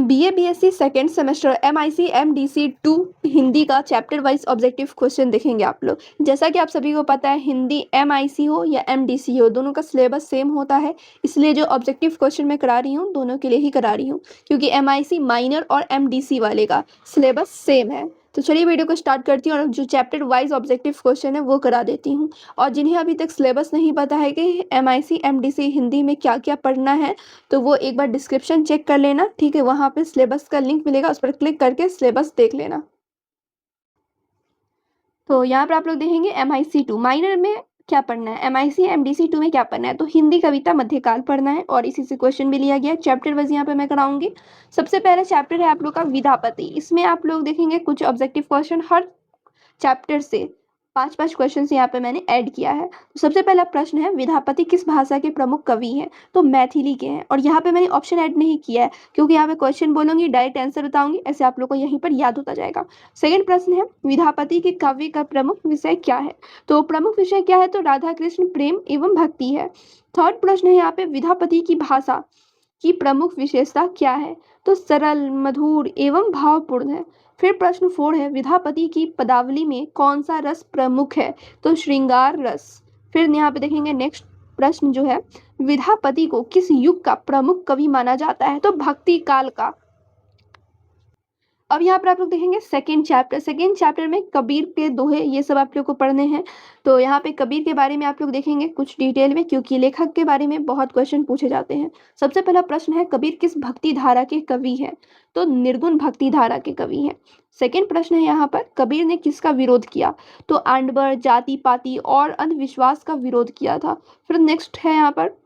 BA BSc second semester MIC MDC 2 Hindi का chapter wise objective question देखेंगे आप लोग। जैसा कि आप सभी को पता है, हिंदी एमआईसी हो या एमडीसी हो, दोनों का सिलेबस सेम होता है। इसलिए जो ऑब्जेक्टिव क्वेश्चन मैं करा रही हूँ, दोनों के लिए ही करा रही हूँ, क्योंकि एमआईसी माइनर और एमडीसी वाले का सिलेबस सेम है। तो चलिए वीडियो को स्टार्ट करती हूँ और जो चैप्टर वाइज ऑब्जेक्टिव क्वेश्चन है वो करा देती हूँ। और जिन्हें अभी तक सिलेबस नहीं पता है कि एमआईसी एमडीसी हिंदी में क्या क्या पढ़ना है, तो वो एक बार डिस्क्रिप्शन चेक कर लेना, ठीक है। वहाँ पे सिलेबस का लिंक मिलेगा, उस पर क्लिक करके सिलेबस देख लेना। तो यहाँ पर आप लोग देखेंगे एमआईसी 2 माइनर में क्या पढ़ना है, एमआईसी एमडीसी 2 में क्या पढ़ना है, तो हिंदी कविता मध्यकाल पढ़ना है और इसी से क्वेश्चन भी लिया गया है। चैप्टर वाइज यहाँ पे मैं कराऊंगी। सबसे पहला चैप्टर है आप लोग का विधापति। इसमें आप लोग देखेंगे कुछ ऑब्जेक्टिव क्वेश्चन हर चैप्टर से 5-5 क्वेश्चन यहाँ पे मैंने ऐड किया है। तो सबसे पहला प्रश्न है, विधापति किस भाषा के प्रमुख कवि हैं, तो मैथिली के हैं। और यहाँ पे मैंने ऑप्शन ऐड नहीं किया है, क्योंकि यहाँ पे क्वेश्चन बोलूंगी, डायरेक्ट आंसर बताऊंगी, ऐसे आप लोग को यहीं पर याद होता जाएगा। सेकंड प्रश्न है, विधापति के काव्य का प्रमुख विषय क्या है, तो प्रमुख विषय क्या है, तो राधा कृष्ण प्रेम एवं भक्ति है। थर्ड प्रश्न है यहाँ पे, विधापति की भाषा की प्रमुख विशेषता क्या है, तो सरल, मधुर एवं भावपूर्ण है। फिर प्रश्न 4 है, विधापति की पदावली में कौन सा रस प्रमुख है, तो श्रृंगार रस। फिर यहाँ पे देखेंगे नेक्स्ट प्रश्न जो है, विधापति को किस युग का प्रमुख कवि माना जाता है, तो भक्ति काल का। अब यहाँ पर आप लोग देखेंगे सेकेंड चैप्टर में कबीर के दोहे, ये सब आप लोग को पढ़ने हैं। तो यहाँ पे कबीर के बारे में आप लोग देखेंगे कुछ डिटेल में, क्योंकि लेखक के बारे में बहुत क्वेश्चन पूछे जाते हैं। सबसे पहला प्रश्न है, कबीर किस भक्ति धारा के कवि हैं, तो निर्गुण भक्ति धारा के कवि हैं। सेकेंड प्रश्न है यहाँ पर, कबीर ने किसका विरोध किया, तो आंडवर, जाति पाति और अंधविश्वास का विरोध किया था। फिर नेक्स्ट है यहाँ पर,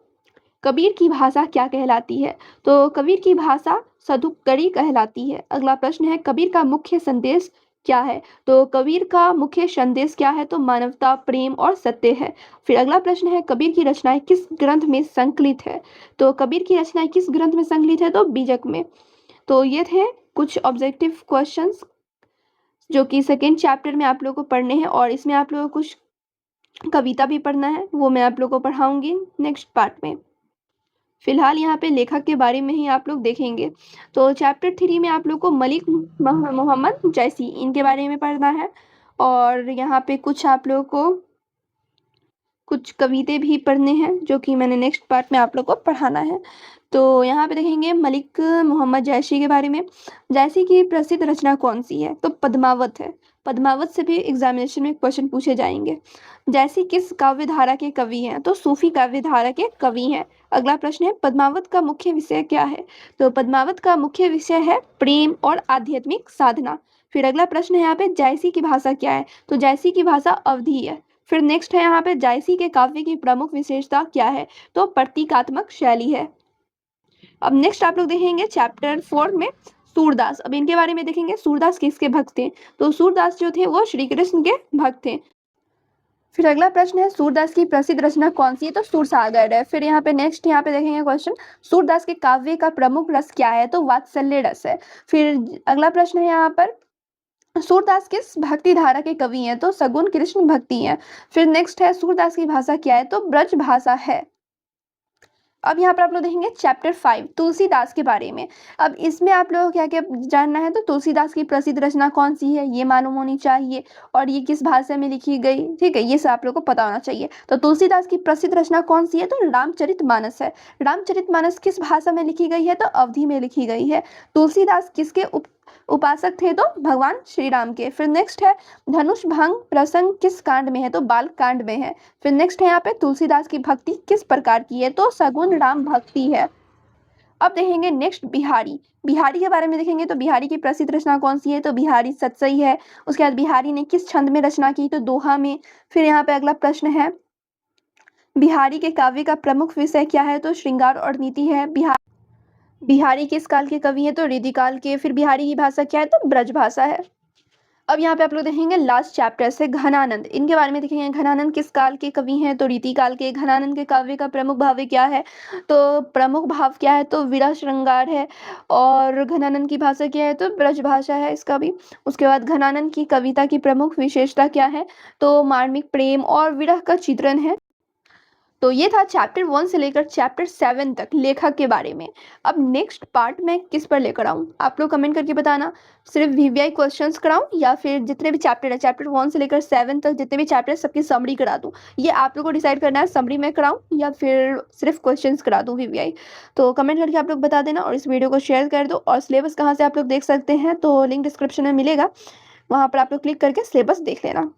कबीर की भाषा क्या कहलाती है, तो कबीर की भाषा सदुक्कड़ी कहलाती है। अगला प्रश्न है, कबीर का मुख्य संदेश क्या है, तो कबीर का मुख्य संदेश क्या है, तो मानवता, प्रेम और सत्य है। फिर अगला प्रश्न है, कबीर की रचनाएं किस ग्रंथ में संकलित है, तो कबीर की रचनाएं किस ग्रंथ में संकलित है, तो बीजक में। तो ये थे कुछ ऑब्जेक्टिव क्वेश्चंस जो कि सेकेंड चैप्टर में आप लोगों को पढ़ने हैं, और इसमें आप लोगों को कुछ कविता भी पढ़ना है, वो मैं आप लोगों को पढ़ाऊंगी नेक्स्ट पार्ट में। फिलहाल यहाँ पे लेखक के बारे में ही आप लोग देखेंगे। तो चैप्टर 3 में आप लोग को मलिक मोहम्मद जैसी, इनके बारे में पढ़ना है। और यहाँ पे कुछ आप लोग को कुछ कविते भी पढ़ने हैं, जो कि मैंने नेक्स्ट पार्ट में आप लोग को पढ़ाना है। तो यहाँ पे देखेंगे मलिक मोहम्मद जैसी के बारे में। जैसी की प्रसिद्ध रचना कौन सी है, तो पद्मावत है। पद्मावत से भी एग्जामिनेशन में क्वेश्चन पूछे जाएंगे। जैसी किस काव्य धारा के कवि हैं, तो सूफी काव्य धारा के कवि हैं। अगला प्रश्न है, पद्मावत का मुख्य विषय क्या है, तो पद्मावत का मुख्य विषय है प्रेम और आध्यात्मिक साधना। फिर अगला प्रश्न है यहाँ पे, जायसी की भाषा क्या है, तो जायसी की भाषा अवधी है। फिर नेक्स्ट है यहाँ पे, जायसी के काव्य की प्रमुख विशेषता क्या है, तो प्रतीकात्मक शैली है। अब नेक्स्ट आप लोग देखेंगे चैप्टर 4 में सूरदास। अब इनके बारे में देखेंगे, सूरदास किसके भक्त थे, तो सूरदास जो थे वो श्री कृष्ण के भक्त थे। फिर अगला प्रश्न है, सूरदास की प्रसिद्ध रचना कौन सी है, तो सूरसागर है। फिर यहाँ पे नेक्स्ट यहाँ पे देखेंगे क्वेश्चन, सूरदास के काव्य का प्रमुख रस क्या है, तो वात्सल्य रस है। फिर अगला प्रश्न है यहाँ पर, सूरदास किस भक्ति धारा के कवि हैं, तो सगुन कृष्ण भक्ति हैं। फिर नेक्स्ट है, सूरदास की भाषा क्या है, तो ब्रज भाषा है। अब यहाँ पर आप लोग देखेंगे चैप्टर 5 तुलसीदास के बारे में। अब इसमें आप लोगों को क्या क्या जानना है, तो तुलसीदास की प्रसिद्ध रचना कौन सी है, ये मालूम होनी चाहिए, और ये किस भाषा में लिखी गई, ठीक है, ये सब आप लोग को पता होना चाहिए। तो तुलसीदास की प्रसिद्ध रचना कौन सी है, तो रामचरितमानस है। रामचरितमानस किस भाषा में लिखी गई है, तो अवधी में लिखी गई है। तुलसीदास किसके उपासक थे, तो भगवान श्री राम के। फिर नेक्स्ट है, धनुष भंग प्रसंग किस कांड में है, तो बाल कांड में है। फिर नेक्स्ट है यहाँ पे, तुलसीदास की भक्ति किस प्रकार की है, तो सगुण राम भक्ति है। अब देखेंगे नेक्स्ट बिहारी के बारे में देखेंगे। तो बिहारी की प्रसिद्ध रचना कौन सी है, तो बिहारी सतसई है। उसके बाद बिहारी ने किस छंद में रचना की, तो दोहा में। फिर यहाँ पे अगला प्रश्न है, बिहारी के काव्य का प्रमुख विषय क्या है, तो श्रृंगार और नीति है। बिहारी किस काल के कवि हैं, तो रीतिकाल के। फिर बिहारी की भाषा क्या है, तो ब्रज भाषा है। अब यहाँ पे आप लोग देखेंगे लास्ट चैप्टर से घनानंद, इनके बारे में देखेंगे। घनानंद किस काल के कवि हैं, तो रीतिकाल के। घनानंद के काव्य का प्रमुख भाव क्या है, तो प्रमुख भाव क्या है, तो विरह श्रृंगार है। और घनानंद की भाषा क्या है, तो ब्रज भाषा है इसका भी। उसके बाद घनानंद की कविता की प्रमुख विशेषता क्या है, तो मार्मिक, प्रेम और विरह का चित्रण है। तो ये था चैप्टर 1 से लेकर चैप्टर 7 तक लेखक के बारे में। अब नेक्स्ट पार्ट मैं किस पर लेकर आऊँ? आप लोग कमेंट करके बताना। सिर्फ वीवीआई क्वेश्चंस कराऊँ या फिर जितने भी चैप्टर है चैप्टर 1 से लेकर 7 तक जितने भी चैप्टर है सबकी समरी करा दूँ? ये आप लोग को डिसाइड करना है, समरी मैं कराऊँ या फिर सिर्फ क्वेश्चंस करा दूँ वीवीआई? तो कमेंट करके आप लोग बता देना और इस वीडियो को शेयर कर दो। और सिलेबस कहाँ से आप लोग देख सकते हैं तो लिंक डिस्क्रिप्शन में मिलेगा, वहाँ पर आप लोग क्लिक करके सिलेबस देख लेना।